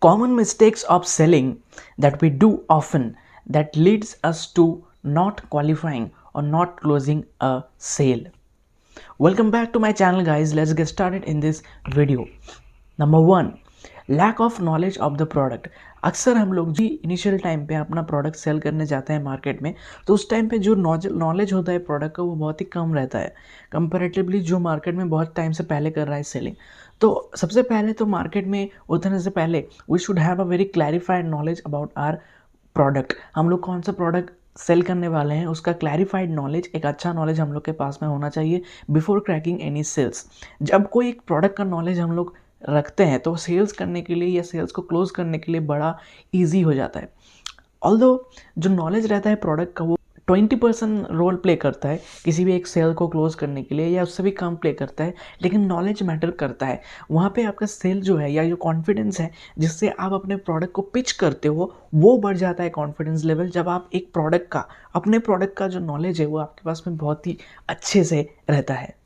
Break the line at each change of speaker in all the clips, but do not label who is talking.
Common mistakes of selling that we do often that leads us to not qualifying or not closing a sale. Welcome back to my channel guys. Let's get started in this video. Number 1, lack of knowledge of the product. अक्सर हम लोग जी initial time पे अपना product cell करने जाते हैं market में, तो उस टाइम पे जो नॉलेज होता है प्रोडक्ट का वो बहुत ही कम रहता है कंपैरेटिवली जो मार्केट में बहुत टाइम से पहले कर रहा है सेलिंग। तो सबसे पहले तो मार्केट में उतरने से पहले we should have a very clarified knowledge about our product. हम लोग कौन सा प्रोडक्ट सेल करने वाले हैं उसका क्लैरिफाइड नॉलेज, एक अच्छा नॉलेज हम लोग के पास में होना चाहिए बिफोर क्रैकिंग एनी सेल्स। जब कोई एक प्रोडक्ट का नॉलेज हम लोग रखते हैं तो सेल्स करने के लिए या सेल्स को क्लोज करने के लिए बड़ा इजी हो जाता है। ऑल्दो जो नॉलेज रहता है प्रोडक्ट का वो 20% रोल प्ले करता है किसी भी एक सेल को क्लोज करने के लिए, या उससे भी कम प्ले करता है, लेकिन नॉलेज मैटर करता है। वहाँ पे आपका सेल जो है या जो कॉन्फिडेंस है जिससे आप अपने प्रोडक्ट को पिच करते हो वो बढ़ जाता है, कॉन्फिडेंस लेवल, जब आप एक प्रोडक्ट का, अपने प्रोडक्ट का जो नॉलेज है वो आपके पास में बहुत ही अच्छे से रहता है।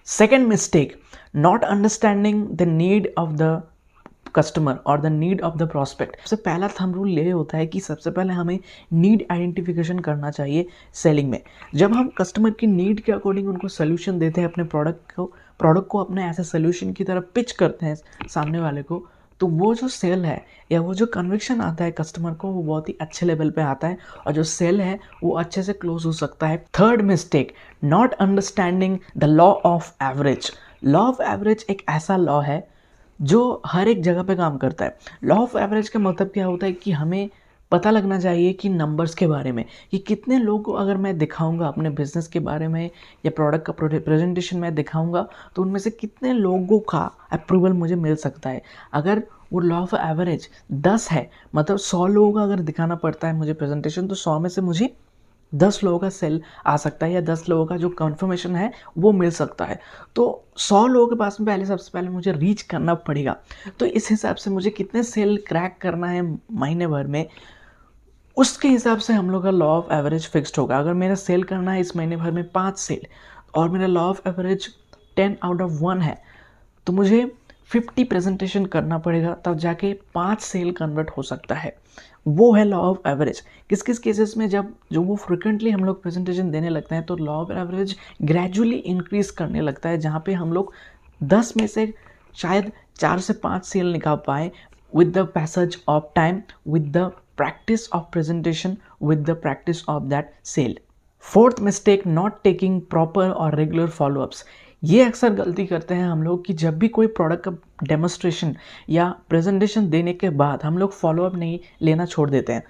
Second mistake, not understanding the need of the customer और the need of the prospect. सबसे पहला थंब रूल ये होता है कि सबसे पहले हमें नीड आइडेंटिफिकेशन करना चाहिए सेलिंग में। जब हम कस्टमर की नीड के अकॉर्डिंग उनको सोल्यूशन देते हैं, अपने प्रोडक्ट को अपने ऐसे सोल्यूशन की तरफ पिच करते हैं सामने वाले को, तो वो जो सेल है या वो जो कन्विक्शन आता है कस्टमर को वो बहुत ही अच्छे लेवल पे आता है और जो सेल है वो अच्छे से क्लोज हो सकता है। Third mistake, not understanding the law of average. Law of average एक ऐसा लॉ है जो हर एक जगह पे काम करता है। लॉ ऑफ एवरेज का मतलब क्या होता है कि हमें पता लगना चाहिए कि नंबर्स के बारे में, कि कितने लोगों को अगर मैं दिखाऊंगा अपने बिजनेस के बारे में या प्रोडक्ट का प्रेजेंटेशन में दिखाऊंगा तो उनमें से कितने लोगों का अप्रूवल मुझे मिल सकता है। अगर वो लॉ ऑफ एवरेज 10 है, मतलब 100 लोगों का अगर दिखाना पड़ता है मुझे प्रेजेंटेशन, तो 100 में से मुझे 10 लोगों का सेल आ सकता है या 10 लोगों का जो कन्फर्मेशन है वो मिल सकता है। तो 100 लोगों के पास में पहले, सबसे पहले मुझे रीच करना पड़ेगा। तो इस हिसाब से मुझे कितने सेल क्रैक करना है महीने भर में, उसके हिसाब से हम लोग का लॉ ऑफ एवरेज फिक्स्ड होगा। अगर मेरा सेल करना है इस महीने भर में 5 सेल और मेरा law of average 10 out of 1 है, तो मुझे 50 प्रेजेंटेशन करना पड़ेगा, तब जाके 5 सेल कन्वर्ट हो सकता है। वो है लॉ ऑफ एवरेज। किस किस केसेस में जब जो वो फ्रिक्वेंटली हम लोग प्रेजेंटेशन देने लगते हैं तो law of average gradually increase करने लगता है, जहाँ पे हम लोग 10 में से शायद 4 से 5 सेल निकाल पाए with the passage of time, with the practice of presentation, with the practice of that sale. Fourth mistake, not taking proper और रेगुलर फॉलोअप्स। ये अक्सर गलती करते हैं हम लोग कि जब भी कोई प्रोडक्ट का डेमोस्ट्रेशन या प्रेजेंटेशन देने के बाद हम लोग फॉलोअप नहीं लेना छोड़ देते हैं।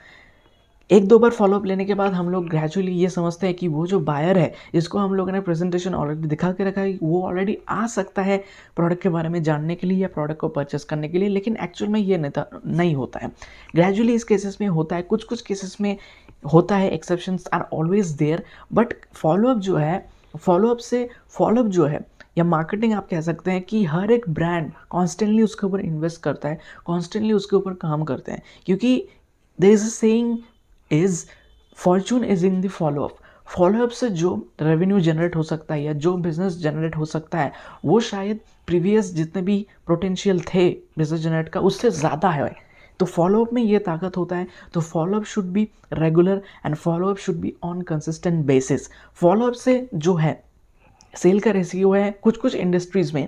1-2 बार फॉलोअप लेने के बाद हम लोग ग्रेजुअली ये समझते हैं कि वो जो बायर है जिसको हम लोगों ने प्रेजेंटेशन ऑलरेडी दिखा के रखा है वो ऑलरेडी आ सकता है प्रोडक्ट के बारे में जानने के लिए या प्रोडक्ट को परचेस करने के लिए, लेकिन एक्चुअल में ये नहीं होता है। ग्रेजुअली इस केसेस में होता है, कुछ कुछ केसेस में होता है, exceptions are always there, but follow up जो है या मार्केटिंग आप कह सकते हैं कि हर एक ब्रांड कॉन्स्टेंटली उसके ऊपर इन्वेस्ट करता है, कॉन्स्टेंटली उसके ऊपर काम करते हैं, क्योंकि there is a saying is fortune is in the follow up. Follow up से जो रेवेन्यू जनरेट हो सकता है या जो बिजनेस जनरेट हो सकता है वो शायद प्रीवियस जितने भी पोटेंशियल थे बिजनेस जनरेट का उससे ज़्यादा है। तो फॉलोअप में ये ताकत होता है। तो follow up should be regular and follow up should be on consistent basis. Follow up से जो है सेल का रेशियो है कुछ कुछ इंडस्ट्रीज़ में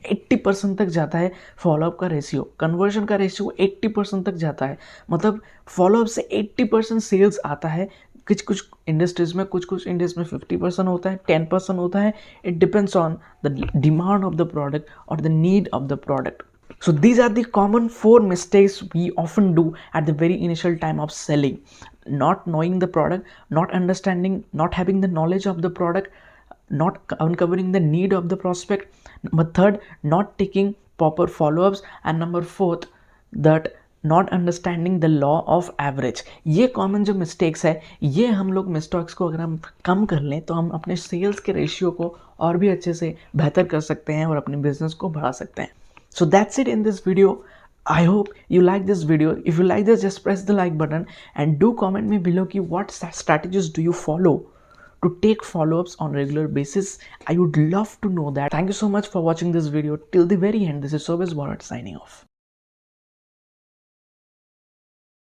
80% तक जाता है फॉलोअप का रेशियो, कन्वर्जन का रेशियो 80% तक जाता है। मतलब फॉलोअप से 80% सेल्स आता है। कुछ कुछ इंडस्ट्रीज़ में 50% होता है, 10% होता है। It depends on the demand of the product और the need of the product. So these are the common 4 mistakes we often do at the very initial time of selling. Not knowing the product, not understanding, not having the knowledge of the product, not uncovering the need of the prospect. Number 3, not taking proper follow-ups. And number 4, that not understanding the law of average. ये common जो mistakes है, ये हम लोग mistakes को अगर हम कम कर लें तो हम अपने सेल्स के रेशियो को और भी अच्छे से बेहतर कर सकते हैं और अपने बिजनेस को बढ़ा सकते हैं। So that's it in this video. I hope you like this video. If you like this, just press the like button and do comment me below ki what strategies do you follow to take follow-ups on regular basis. I would love to know that. Thank you so much for watching this video till the very end. This is Sobis Bharat signing off.